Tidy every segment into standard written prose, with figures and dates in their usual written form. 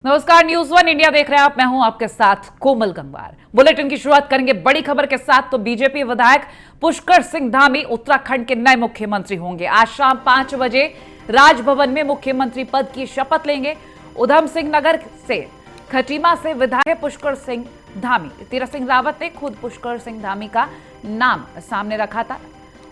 नमस्कार, news one India देख रहे हैं आप। मैं हूं आपके साथ कोमल गंगवार। बुलेटिन की शुरुआत करेंगे बड़ी खबर के साथ। तो बीजेपी विधायक पुष्कर सिंह धामी उत्तराखंड के नए मुख्यमंत्री होंगे। आज शाम 5 बजे राजभवन में मुख्यमंत्री पद की शपथ लेंगे। उधम सिंह नगर से खटीमा से विधायक पुष्कर सिंह धामी। तीरथ सिंह रावत ने खुद पुष्कर सिंह धामी का नाम सामने रखा था।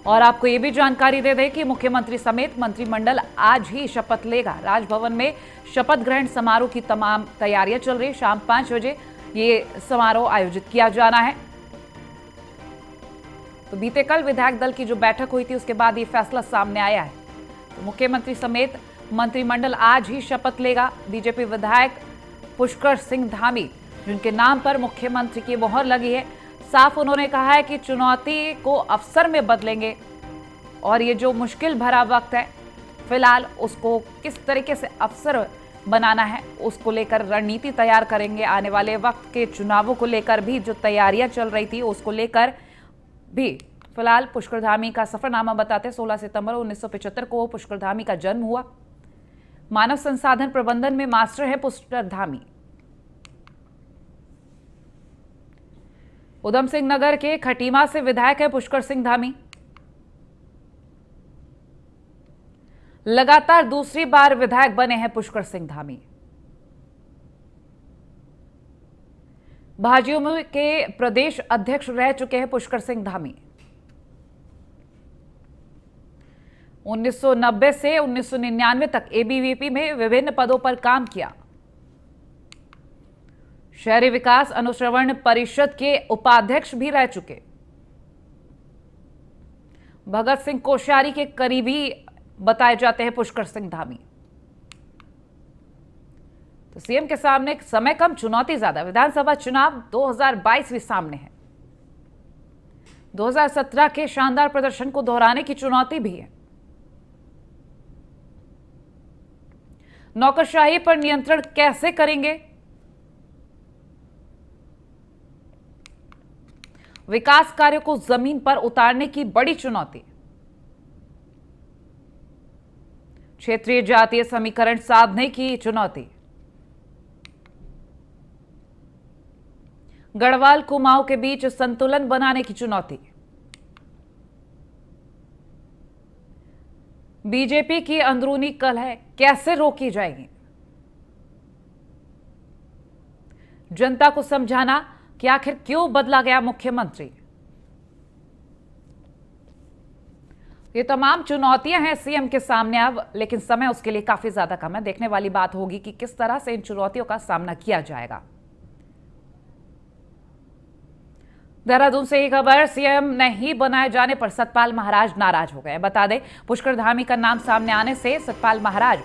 और आपको यह भी जानकारी दे दें कि मुख्यमंत्री समेत मंत्रिमंडल आज ही शपथ लेगा। राजभवन में शपथ ग्रहण समारोह की तमाम तैयारियां चल रही। शाम 5 बजे ये समारोह आयोजित किया जाना है। तो बीते कल विधायक दल की जो बैठक हुई थी उसके बाद ये फैसला सामने आया है। तो मुख्यमंत्री समेत मंत्रिमंडल आज ही शपथ लेगा। बीजेपी विधायक पुष्कर सिंह धामी, जिनके नाम पर मुख्यमंत्री की मोहर लगी है, साफ उन्होंने कहा है कि चुनौती को अवसर में बदलेंगे और ये जो मुश्किल भरा वक्त है फिलहाल उसको किस तरीके से अवसर बनाना है उसको लेकर रणनीति तैयार करेंगे। आने वाले वक्त के चुनावों को लेकर भी जो तैयारियां चल रही थी उसको लेकर भी फिलहाल पुष्कर धामी का सफरनामा बताते 16 सितंबर 1975 को पुष्कर धामी का जन्म हुआ। मानव संसाधन प्रबंधन में मास्टर है पुष्कर धामी। उधम सिंह नगर के खटीमा से विधायक है पुष्कर सिंह धामी। लगातार दूसरी बार विधायक बने हैं पुष्कर सिंह धामी। भाजपा के प्रदेश अध्यक्ष रह चुके हैं पुष्कर सिंह धामी। 1990 से 1999 तक एबीवीपी में विभिन्न पदों पर काम किया। शहरी विकास अनुश्रवण परिषद के उपाध्यक्ष भी रह चुके। भगत सिंह कोश्यारी के करीबी बताए जाते हैं पुष्कर सिंह धामी। तो सीएम के सामने समय कम, चुनौती ज्यादा। विधानसभा चुनाव 2022 भी सामने है। 2017 के शानदार प्रदर्शन को दोहराने की चुनौती भी है। नौकरशाही पर नियंत्रण कैसे करेंगे? विकास कार्यों को जमीन पर उतारने की बड़ी चुनौती। क्षेत्रीय जातीय समीकरण साधने की चुनौती। गढ़वाल कुमाऊं के बीच संतुलन बनाने की चुनौती। बीजेपी की अंदरूनी कलह कैसे रोकी जाएगी? जनता को समझाना कि आखिर क्यों बदला गया मुख्यमंत्री। ये तमाम चुनौतियां हैं सीएम के सामने अब, लेकिन समय उसके लिए काफी ज्यादा कम है। देखने वाली बात होगी कि किस तरह से इन चुनौतियों का सामना किया जाएगा। देहरादून से ही खबर, सीएम नहीं बनाए जाने पर सतपाल महाराज नाराज हो गए। बता दें, पुष्कर धामी का नाम सामने आने से सतपाल महाराज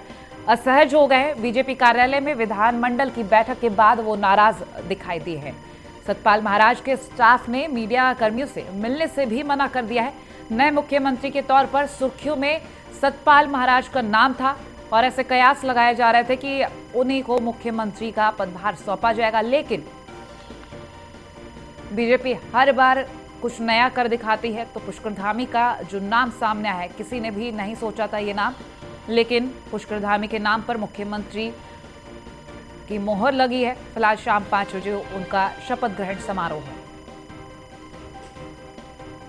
असहज हो गए। बीजेपी कार्यालय में विधानमंडल की बैठक के बाद वो नाराज दिखाई दिए हैं। सतपाल महाराज के स्टाफ ने मीडिया कर्मियों से मिलने से भी मना कर दिया है। नए मुख्यमंत्री के तौर पर सुर्खियों में सतपाल महाराज का नाम था और ऐसे कयास लगाए जा रहे थे कि उन्हीं को मुख्यमंत्री का पदभार सौंपा जाएगा। लेकिन बीजेपी हर बार कुछ नया कर दिखाती है। तो पुष्कर धामी का जो नाम सामने आया है, किसी ने भी नहीं सोचा था ये नाम, लेकिन पुष्कर धामी के नाम पर मुख्यमंत्री की मोहर लगी है। फिलहाल शाम 5 बजे उनका शपथ ग्रहण समारोह है।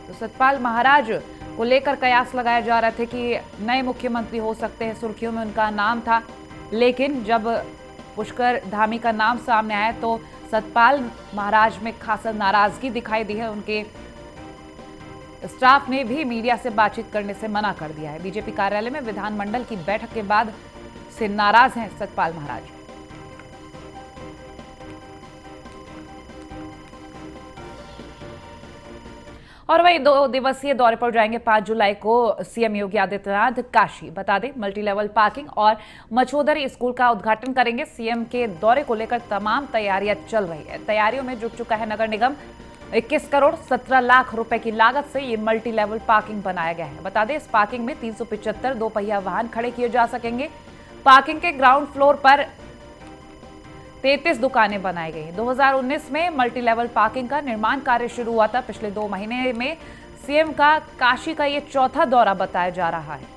तो सतपाल महाराज को लेकर कयास लगाए जा रहे थे कि नए मुख्यमंत्री हो सकते हैं। सुर्खियों में उनका नाम था, लेकिन जब पुष्कर धामी का नाम सामने आया तो सतपाल महाराज में खासा नाराजगी दिखाई दी है। उनके स्टाफ ने भी मीडिया से बातचीत करने से मना कर दिया है। बीजेपी कार्यालय में विधानमंडल की बैठक के बाद से नाराज हैं सतपाल महाराज। और वही 2 दिवसीय दौरे पर जाएंगे 5 जुलाई को सीएम योगी आदित्यनाथ काशी। बता दें, मल्टी लेवल पार्किंग और मछोदरी स्कूल का उद्घाटन करेंगे। सीएम के दौरे को लेकर तमाम तैयारियां चल रही है। तैयारियों में जुट चुका है नगर निगम। 21 करोड़ 17 लाख रुपए की लागत से ये मल्टी लेवल पार्किंग बनाया गया है। बता दें, इस पार्किंग में 375 दोपहिया वाहन खड़े किए जा सकेंगे। पार्किंग के ग्राउंड फ्लोर पर 33 दुकानें बनाई गई। 2019 में मल्टी लेवल पार्किंग का निर्माण कार्य शुरू हुआ था। पिछले 2 महीने में सीएम का काशी का ये चौथा दौरा बताया जा रहा है।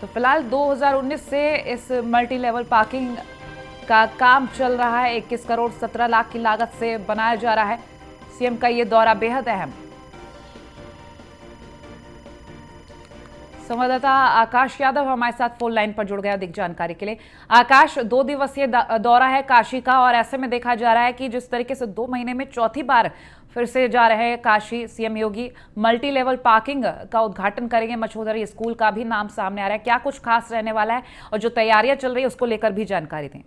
तो फिलहाल 2019 से इस मल्टी लेवल पार्किंग का काम चल रहा है। 21 करोड़ 17 लाख की लागत से बनाया जा रहा है। सीएम का ये दौरा बेहद अहम। संवाददाता आकाश यादव हमारे साथ फोन लाइन पर जुड़ गया अधिक जानकारी के लिए। आकाश, 2 दिवसीय दौरा है काशी का और ऐसे में देखा जा रहा है कि जिस तरीके से 2 महीने में चौथी बार फिर से जा रहे हैं काशी सीएम योगी, मल्टी लेवल पार्किंग का उद्घाटन करेंगे। मछोदरी स्कूल का भी नाम सामने आ रहा है। क्या कुछ खास रहने वाला है और जो तैयारियां चल रही है उसको लेकर भी जानकारी दें।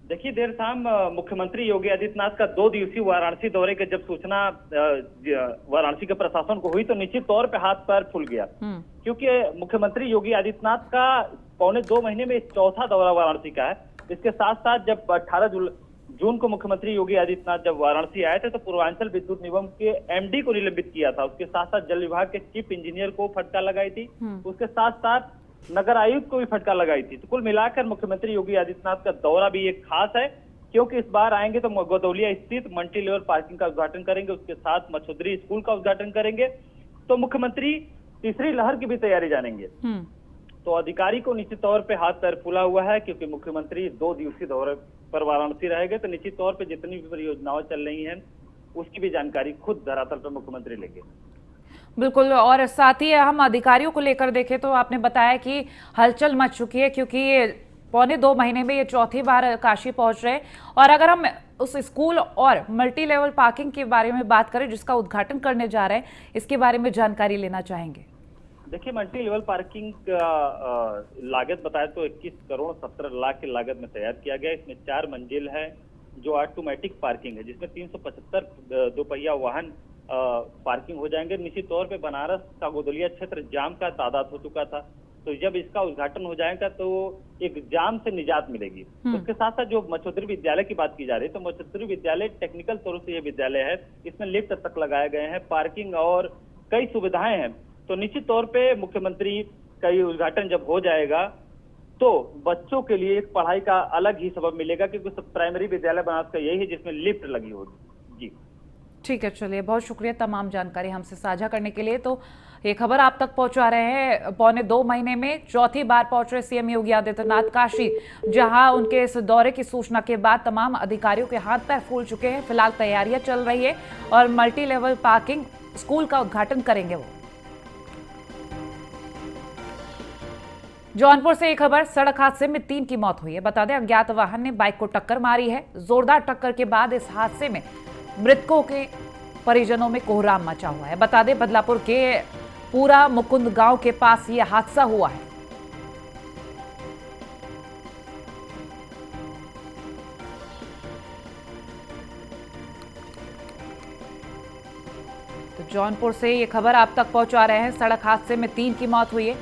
देखिए, देर शाम मुख्यमंत्री योगी आदित्यनाथ का 2 दिवसीय वाराणसी दौरे के जब सूचना वाराणसी के प्रशासन को हुई तो निश्चित तौर पे हाथ पैर फूल गया, क्योंकि मुख्यमंत्री योगी आदित्यनाथ का 2.25 महीने में चौथा दौरा वाराणसी का है। इसके साथ साथ जब 18 जून को मुख्यमंत्री योगी आदित्यनाथ जब वाराणसी आए थे तो पूर्वांचल विद्युत निगम के एमडी को निलंबित किया था। उसके साथ साथ जल विभाग के चीफ इंजीनियर को फटकार लगाई थी। उसके साथ साथ नगर आयुक्त को भी फटकार लगाई थी। तो कुल मिलाकर मुख्यमंत्री योगी आदित्यनाथ का दौरा भी एक खास है, क्योंकि इस बार आएंगे तो गदौलिया स्थित मल्टी लेवल पार्किंग का उद्घाटन करेंगे, उसके साथ मछोदरी स्कूल का उद्घाटन करेंगे। तो मुख्यमंत्री तीसरी लहर की भी तैयारी जानेंगे। तो अधिकारी को निश्चित तौर पे हाथ पैर फूला हुआ है, क्योंकि मुख्यमंत्री 2 दिवसीय दौरे पर वाराणसी रहेंगे। तो निश्चित तौर पे जितनी भी परियोजनाएं चल रही हैं उसकी भी जानकारी खुद धरातल पर मुख्यमंत्री लेंगे। बिल्कुल, और साथ ही हम अधिकारियों को लेकर देखें तो आपने बताया कि हलचल मच चुकी है, क्योंकि 2.25 महीने में ये चौथी बार काशी पहुंच रहे हैं। और अगर हम उस स्कूल और मल्टी लेवल पार्किंग के बारे में बात करें जिसका उद्घाटन करने जा रहे हैं, इसके बारे में जानकारी लेना चाहेंगे। देखिए, मल्टी लेवल पार्किंग का लागत बताए तो 21 करोड़ 17 लाख की लागत में तैयार किया गया। इसमें 4 मंजिल है जो ऑटोमेटिक पार्किंग है, जिसमें 375 दोपहिया वाहन पार्किंग हो जाएंगे। निश्चित तौर पे बनारस का गोदलिया क्षेत्र जाम का तादाद हो चुका था, तो जब इसका उद्घाटन हो जाएगा तो एक जाम से निजात मिलेगी। उसके साथ साथ जो मछोदरी विद्यालय की बात की जा रही है, तो मछोदरी विद्यालय टेक्निकल तौर से ये विद्यालय है, इसमें लिफ्ट तक लगाए गए हैं, पार्किंग और कई सुविधाएं हैं। तो निश्चित तौर पे मुख्यमंत्री का ये उद्घाटन जब हो जाएगा तो बच्चों के लिए एक पढ़ाई का अलग ही सबब मिलेगा, क्योंकि प्राइमरी विद्यालय बनारस का यही है जिसमें लिफ्ट लगी होगी। जी ठीक है, चलिए, बहुत शुक्रिया तमाम जानकारी हमसे साझा करने के लिए। तो ये खबर आप तक पहुंचा रहे हैं। 2.25 महीने में चौथी बार पहुंच रहे सीएम योगी आदित्यनाथ काशी, जहां उनके इस दौरे की सूचना के बाद तमाम अधिकारियों के हाथ पैर फूल चुके हैं। फिलहाल तैयारियां चल रही है और मल्टी लेवल पार्किंग स्कूल का उद्घाटन करेंगे वो। जौनपुर से एक खबर, सड़क हादसे में 3 की मौत हुई है। बता दें, अज्ञात वाहन ने बाइक को टक्कर मारी है। जोरदार टक्कर के बाद इस हादसे में मृतकों के परिजनों में कोहराम मचा हुआ है। बता दें, बदलापुर के पूरा मुकुंद गांव के पास यह हादसा हुआ है। तो जौनपुर से ये खबर आप तक पहुंचा रहे हैं। सड़क हादसे में 3 की मौत हुई है।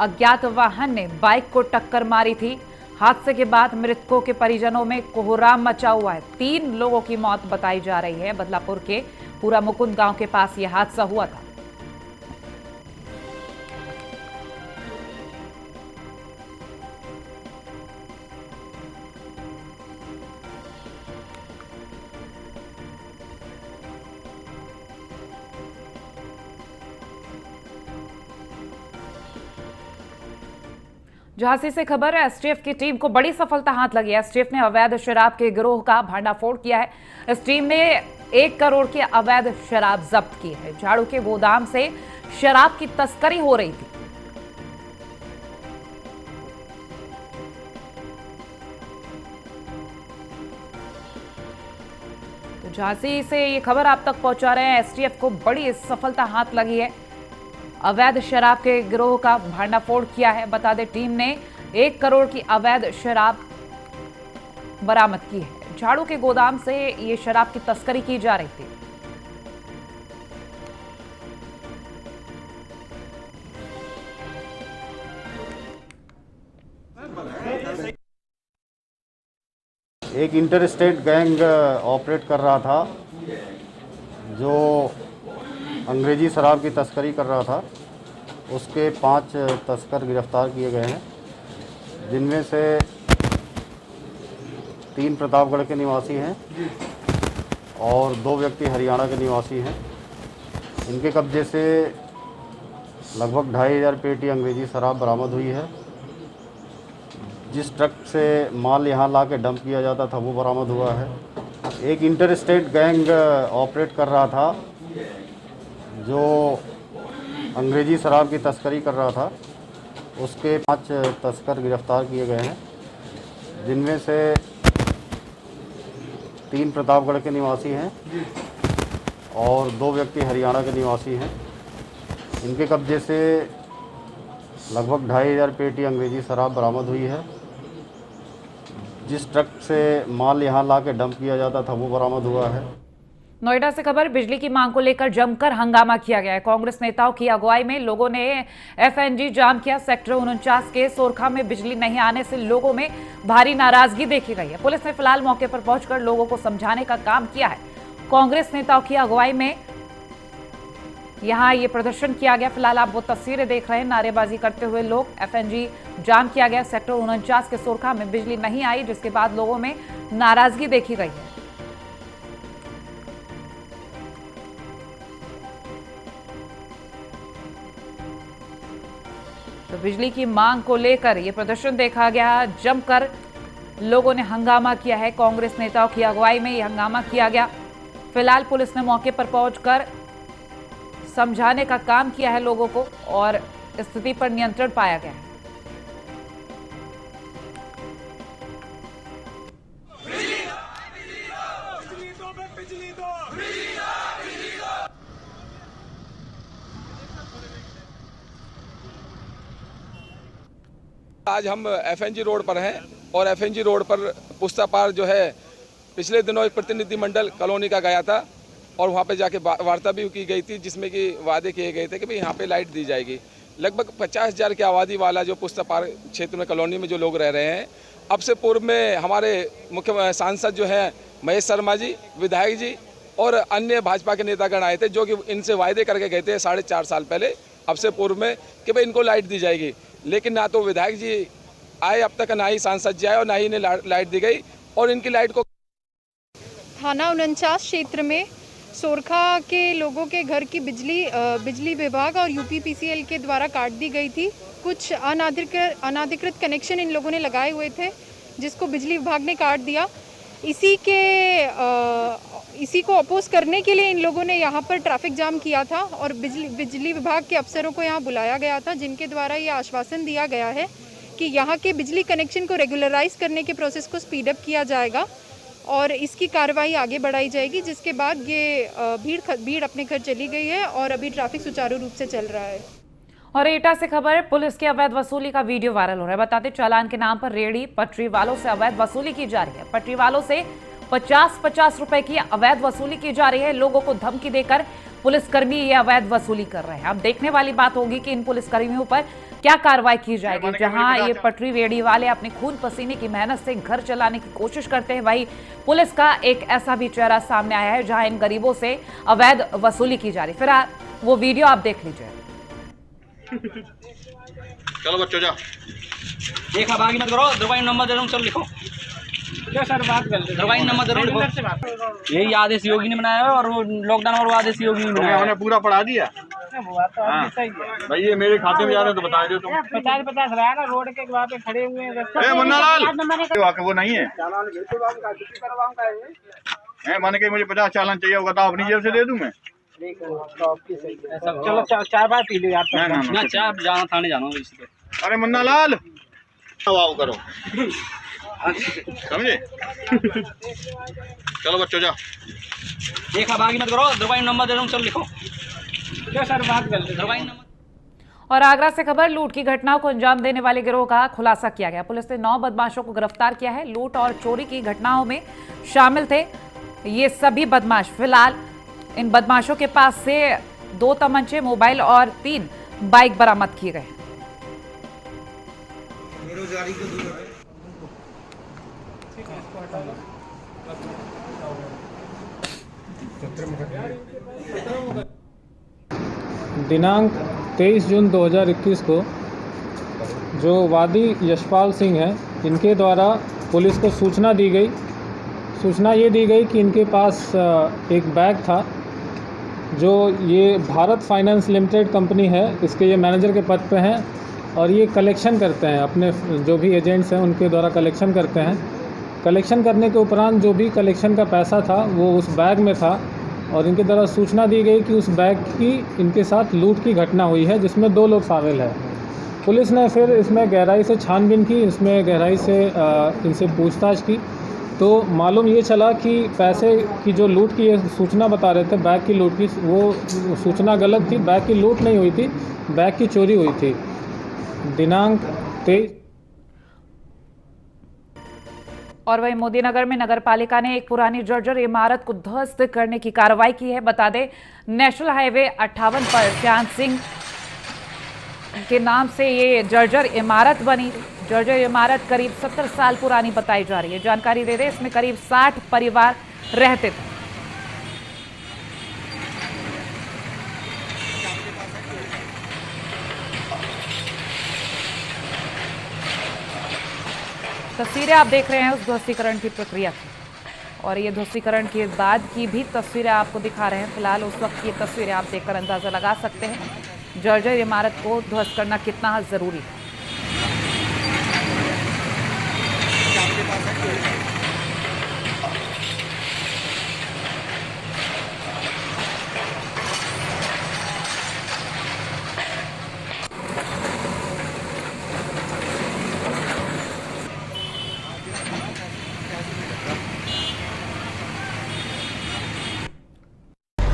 अज्ञात वाहन ने बाइक को टक्कर मारी थी। हादसे के बाद मृतकों के परिजनों में कोहराम मचा हुआ है। 3 लोगों की मौत बताई जा रही है। बदलापुर के पूरा मुकुंद गांव के पास यह हादसा हुआ था। झांसी से खबर है, एसटीएफ की टीम को बड़ी सफलता हाथ लगी है। एसटीएफ ने अवैध शराब के गिरोह का भंडाफोड़ किया है। इस टीम ने 1 करोड़ की अवैध शराब जब्त की है। झाड़ू के गोदाम से शराब की तस्करी हो रही थी। तो झांसी से ये खबर आप तक पहुंचा रहे हैं, एसटीएफ को बड़ी सफलता हाथ लगी है। अवैध शराब के गिरोह का भंडाफोड़ किया है। बता दें, टीम ने 1 करोड़ की अवैध शराब बरामद की है। झाड़ू के गोदाम से ये शराब की तस्करी की जा रही थी। एक इंटर स्टेट गैंग ऑपरेट कर रहा था जो अंग्रेजी शराब की तस्करी कर रहा था। उसके 5 तस्कर गिरफ्तार किए गए हैं, जिनमें से 3 प्रतापगढ़ के निवासी हैं और 2 व्यक्ति हरियाणा के निवासी हैं। इनके कब्जे से लगभग 2500 पेटी अंग्रेजी शराब बरामद हुई है। जिस ट्रक से माल यहाँ ला के डंप किया जाता था वो बरामद हुआ है। एक इंटर स्टेट गैंग ऑपरेट कर रहा था जो अंग्रेजी शराब की तस्करी कर रहा था। उसके 5 तस्कर गिरफ्तार किए गए हैं, जिनमें से 3 प्रतापगढ़ के निवासी हैं और 2 व्यक्ति हरियाणा के निवासी हैं। इनके कब्जे से लगभग 2500 पेटी अंग्रेजी शराब बरामद हुई है। जिस ट्रक से माल यहाँ ला के डंप किया जाता था वो बरामद हुआ है। नोएडा से खबर, बिजली की मांग को लेकर जमकर हंगामा किया गया है। कांग्रेस नेताओं की अगुवाई में लोगों ने एफएनजी जाम किया। सेक्टर 49 के सोरखा में बिजली नहीं आने से लोगों में भारी नाराजगी देखी गई है। पुलिस ने फिलहाल मौके पर पहुंचकर लोगों को समझाने का काम किया है। कांग्रेस नेताओं की अगुवाई में यहां ये प्रदर्शन किया गया। फिलहाल आप वो तस्वीरें देख रहे हैं, नारेबाजी करते हुए लोग। एफएनजी जाम किया गया। सेक्टर 49 के सोरखा में बिजली नहीं आई, जिसके बाद लोगों में नाराजगी देखी गई है। तो बिजली की मांग को लेकर यह प्रदर्शन देखा गया। जमकर लोगों ने हंगामा किया है। कांग्रेस नेताओं की अगुवाई में यह हंगामा किया गया। फिलहाल पुलिस ने मौके पर पहुंचकर समझाने का काम किया है लोगों को और स्थिति पर नियंत्रण पाया गया है। आज हम एफएनजी रोड पर हैं और एफएनजी रोड पर पुस्ता पार जो है, पिछले दिनों एक प्रतिनिधिमंडल कॉलोनी का गया था और वहाँ पे जाके वार्ता भी की गई थी, जिसमें कि वादे किए गए थे कि भाई यहाँ पे लाइट दी जाएगी। लगभग 50,000 की आबादी वाला जो पुस्ता पार क्षेत्र में कॉलोनी में जो लोग रह रहे हैं, अब से पूर्व में हमारे मुख्य सांसद जो हैं महेश शर्मा जी, विधायक जी और अन्य भाजपा के नेतागण आए थे, जो कि इनसे वायदे करके गए थे 4.5 साल पहले, अब से पूर्व में, कि भाई इनको लाइट दी जाएगी। लेकिन ना तो विधायक जी आए अब तक, ना ही सांसद जी आए और ना ही इन्हें लाइट दी गई। और इनकी लाइट को थाना 49 क्षेत्र में सोरखा के लोगों के घर की बिजली विभाग और यूपीपीसीएल के द्वारा काट दी गई थी। कुछ अनाधिकृत कनेक्शन इन लोगों ने लगाए हुए थे, जिसको बिजली विभाग ने काट दिया। इसी को अपोज करने के लिए इन लोगों ने यहाँ पर ट्रैफिक जाम किया था और बिजली विभाग के अफसरों को यहाँ बुलाया गया था, जिनके द्वारा ये आश्वासन दिया गया है कि यहाँ के बिजली कनेक्शन को रेगुलराइज करने के प्रोसेस को स्पीड अप किया जाएगा और इसकी कार्रवाई आगे बढ़ाई जाएगी। जिसके बाद ये भीड़ अपने घर चली गई है और अभी ट्रैफिक सुचारू रूप से चल रहा है। और एटा से खबर, पुलिस की अवैध वसूली का वीडियो वायरल हो रहा है। बताते चालान के नाम पर रेहड़ी पटरी वालों से अवैध वसूली की जा रही है। पटरी वालों से 50-50 रुपए की अवैध वसूली की जा रही है। लोगों को धमकी देकर पुलिसकर्मी ये अवैध वसूली कर रहे हैं। अब देखने वाली बात होगी कि इन पुलिसकर्मियों पर क्या कार्रवाई की जाएगी। जहां ये पटरी रेहड़ी वाले अपने खून पसीने की मेहनत से घर चलाने की कोशिश करते हैं, वहीं पुलिस का एक ऐसा भी चेहरा सामने आया है जहां इन गरीबों से अवैध वसूली की जा रही है। फिलहाल वो वीडियो आप देख लीजिए। चलो बच्चों जा, एक बाकी मत करो, दरवाई नंबर दे रहा हूँ, चलो लिखो। क्या सर बात कर रहे, दरवाई नंबर दे रहा हूँ। यही आदेश योगी ने बनाया है और वो लॉकडाउन और वो आदेश योगी ने बनाया। उन्होंने पूरा पढ़ा दिया। हाँ। भाई ये मेरे खाते में जा रहे तो बता दो तुम। 50-50 रहा ना, रोड के वहाँ पे खड़े हुए हैं। मुन्ना लाल वो नहीं है, माने कि मुझे 50 चालान चाहिए होगा तो अपनी जेब से दे दूं मैं। चलो चार बार पी लो यार। ना चाय जाना, थाने जाना। अरे मुन्ना लाल वाव करो, समझे? चलो बच्चों जा, एक बाकी मत करो, दरवाई नंबर दे रहा हूँ, चलो लिखो। क्या सर बात कर रहे, दरवाई नंबर। और आगरा से खबर, लूट की घटनाओं को अंजाम देने वाले गिरोह का खुलासा किया गया। पुलिस ने 9 बदमाशों को गिरफ्तार किया है। लूट और चोरी की घटनाओं में शामिल थे ये सभी बदमाश। फिलहाल इन बदमाशों के पास से 2 तमंचे, मोबाइल और 3 बाइक बरामद किए गए। दिनांक 23 जून 2021 को जो वादी यशपाल सिंह हैं, इनके द्वारा पुलिस को सूचना दी गई। सूचना ये दी गई कि इनके पास एक बैग था जो ये भारत फाइनेंस लिमिटेड कंपनी है, इसके ये मैनेजर के पद पे हैं और ये कलेक्शन करते हैं, अपने जो भी एजेंट्स हैं उनके द्वारा कलेक्शन करते हैं। कलेक्शन करने के उपरांत जो भी कलेक्शन का पैसा था वो उस बैग में था और इनके द्वारा सूचना दी गई कि उस बैग की इनके साथ लूट की घटना हुई है, जिसमें 2 लोग शामिल हैं। पुलिस ने फिर इसमें गहराई से छानबीन की, इसमें गहराई से इनसे पूछताछ की, तो मालूम ये चला कि पैसे की जो लूट की सूचना बता रहे थे बैग की लूट की, वो सूचना गलत थी। बैग की लूट नहीं हुई थी, बैग की चोरी हुई थी। दिनांक 23। और वहीं मोदीनगर में नगर पालिका ने एक पुरानी जर्जर इमारत को ध्वस्त करने की कार्रवाई की है। बता दें, नेशनल हाईवे 58 पर श्याम सिंह के नाम से ये जर्जर इमारत बनी। जर्जर इमारत करीब 70 साल पुरानी बताई जा रही है। जानकारी दे दें, इसमें करीब 60 परिवार रहते थे। तस्वीरें आप देख रहे हैं उस ध्वस्तीकरण की प्रक्रिया की, और ये ध्वस्तीकरण के बाद की भी तस्वीरें आपको दिखा रहे हैं। फिलहाल उस वक्त की तस्वीरें आप देखकर अंदाजा लगा सकते हैं जर्जर इमारत को ध्वस्त करना कितना जरूरी है।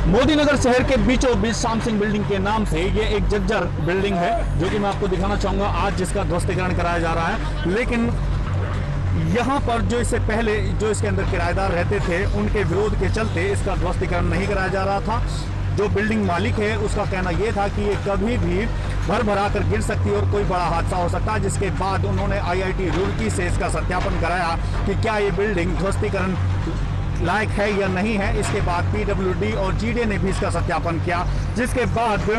मोदीनगर शहर के बीचों बीच श्याम सिंह बिल्डिंग के नाम से ये एक जर्जर बिल्डिंग है, जो कि मैं आपको दिखाना चाहूंगा आज, जिसका ध्वस्तीकरण कराया जा रहा है। लेकिन यहाँ पर जो इससे पहले जो इसके अंदर किराएदार रहते थे, उनके विरोध के चलते इसका ध्वस्तीकरण नहीं कराया जा रहा था। जो बिल्डिंग मालिक है उसका कहना यह था कि ये कभी भी भर कर गिर सकती है और कोई बड़ा हादसा हो सकता है, जिसके बाद उन्होंने IIT रुड़की से इसका सत्यापन कराया कि क्या ये बिल्डिंग ध्वस्तीकरण लायक है या नहीं है। इसके बाद PWD और GD ने भी इसका सत्यापन किया, जिसके बाद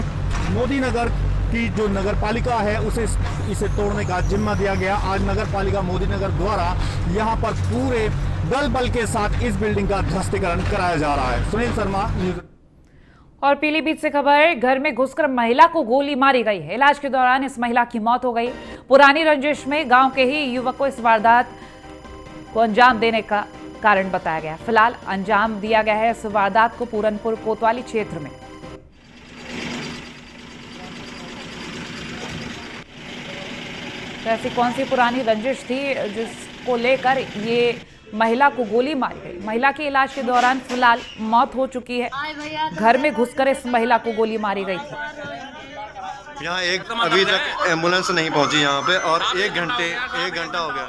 मोदीनगर की जो नगर पालिका है उसे इसे तोड़ने का जिम्मा दिया गया। आज नगर पालिका मोदीनगर द्वारा यहाँ पर पूरे दल बल के साथ इस बिल्डिंग का ध्वस्तीकरण कराया जा रहा है। सुनील शर्मा, न्यूज़। और पीलीभीत से खबर, घर में घुसकर महिला को गोली मारी गई है। इलाज के दौरान इस महिला की मौत हो गई। पुरानी रंजिश में गांव के ही युवक को इस वारदात को अंजाम देने का कारण बताया गया। फिलहाल अंजाम दिया गया है इस वारदात को पूरनपुर कोतवाली क्षेत्र में। तो ऐसी कौन सी पुरानी रंजिश थी जिसको लेकर ये महिला को गोली मारी गई। महिला के इलाज के दौरान फिलहाल मौत हो चुकी है। घर में घुसकर इस महिला को गोली मारी गई थी। यहाँ अभी तक एम्बुलेंस नहीं पहुंची यहाँ पे, और 1 घंटा हो गया।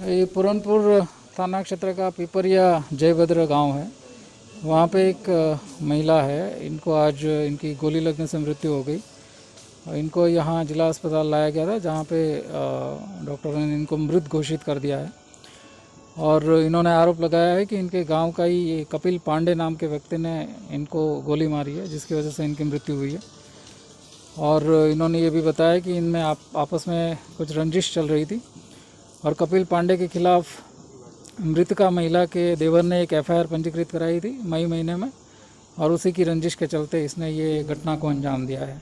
ये पूरनपुर थाना क्षेत्र का पिपरिया जयभद्र गांव है। वहाँ पे एक महिला है, इनको आज इनकी गोली लगने से मृत्यु हो गई। इनको यहाँ जिला अस्पताल लाया गया था, जहाँ पे डॉक्टरों ने इनको मृत घोषित कर दिया है। और इन्होंने आरोप लगाया है कि इनके गांव का ही ये कपिल पांडे नाम के व्यक्ति ने इनको गोली मारी है, जिसकी वजह से इनकी मृत्यु हुई है। और इन्होंने ये भी बताया कि इनमें आपस में कुछ रंजिश चल रही थी और कपिल पांडे के खिलाफ मृतका महिला के देवर ने एक FIR पंजीकृत कराई थी मई महीने में, और उसी की रंजिश के चलते इसने ये घटना को अंजाम दिया है।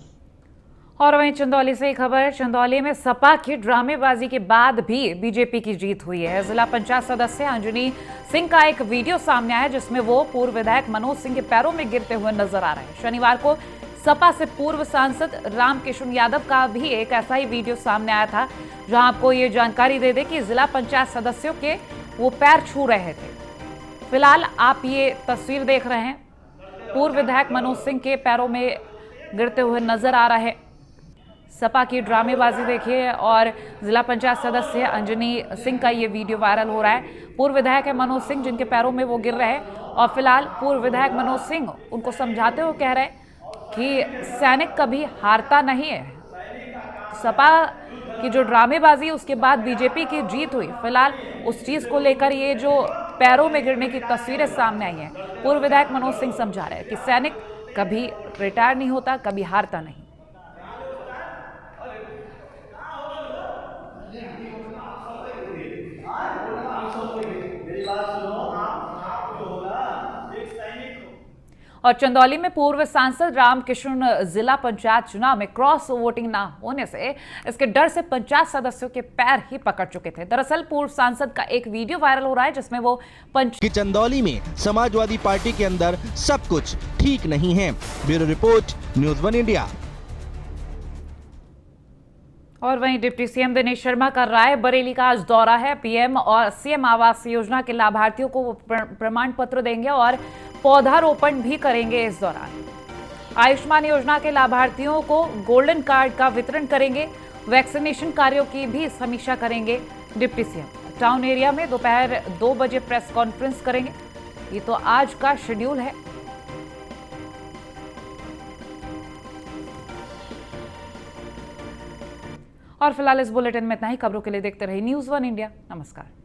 और वहीं चंदौली से खबर, चंदौली में सपा की ड्रामेबाजी के बाद भी बीजेपी की जीत हुई है। जिला पंचायत सदस्य अंजनी सिंह का एक वीडियो सामने आया, जिसमें वो पूर्व विधायक मनोज सिंह के पैरों में गिरते हुए नजर आ रहे हैं। शनिवार को सपा से पूर्व सांसद रामकिशन यादव का भी एक ऐसा ही वीडियो सामने आया था, जहां आपको ये जानकारी दे दें कि जिला पंचायत सदस्यों के वो पैर छू रहे थे। फिलहाल आप ये तस्वीर देख रहे हैं, पूर्व विधायक मनोज सिंह के पैरों में गिरते हुए नजर आ रहे हैं। सपा की ड्रामेबाजी देखिए, और जिला पंचायत सदस्य अंजनी सिंह का ये वीडियो वायरल हो रहा है। पूर्व विधायक है मनोज सिंह, जिनके पैरों में वो गिर रहे हैं, और फिलहाल पूर्व विधायक मनोज सिंह उनको समझाते हुए कह रहे हैं कि सैनिक कभी हारता नहीं है। सपा की जो ड्रामेबाजी, उसके बाद बीजेपी की जीत हुई। फिलहाल उस चीज को लेकर ये जो पैरों में गिरने की तस्वीरें सामने आई हैं, पूर्व विधायक मनोज सिंह समझा रहे हैं कि सैनिक कभी रिटायर नहीं होता, कभी हारता नहीं। और चंदौली में पूर्व सांसद रामकिशन जिला पंचायत चुनाव में क्रॉस वोटिंग न होने से इसके डर से पंचायत सदस्यों के पैर ही पकड़ चुके थे। दरअसल पूर्व सांसद का एक वीडियो वायरल हो रहा है जिसमें वो कि चंदौली में समाजवादी पार्टी के अंदर सब कुछ ठीक नहीं है। Bureau report, news 1 India. और वहीं डिप्टी सीएम दिनेश शर्मा का रायबरेली का आज दौरा है। पीएम और सीएम आवास योजना के लाभार्थियों को प्रमाण पत्र देंगे और पौधारोपण भी करेंगे। इस दौरान आयुष्मान योजना के लाभार्थियों को गोल्डन कार्ड का वितरण करेंगे। वैक्सीनेशन कार्यों की भी समीक्षा करेंगे डिप्टी सीएम। टाउन एरिया में दोपहर 2 बजे प्रेस कॉन्फ्रेंस करेंगे। ये तो आज का शेड्यूल है। और फिलहाल इस बुलेटिन में इतना ही। खबरों के लिए देखते रहिए न्यूज़ 1 इंडिया। नमस्कार।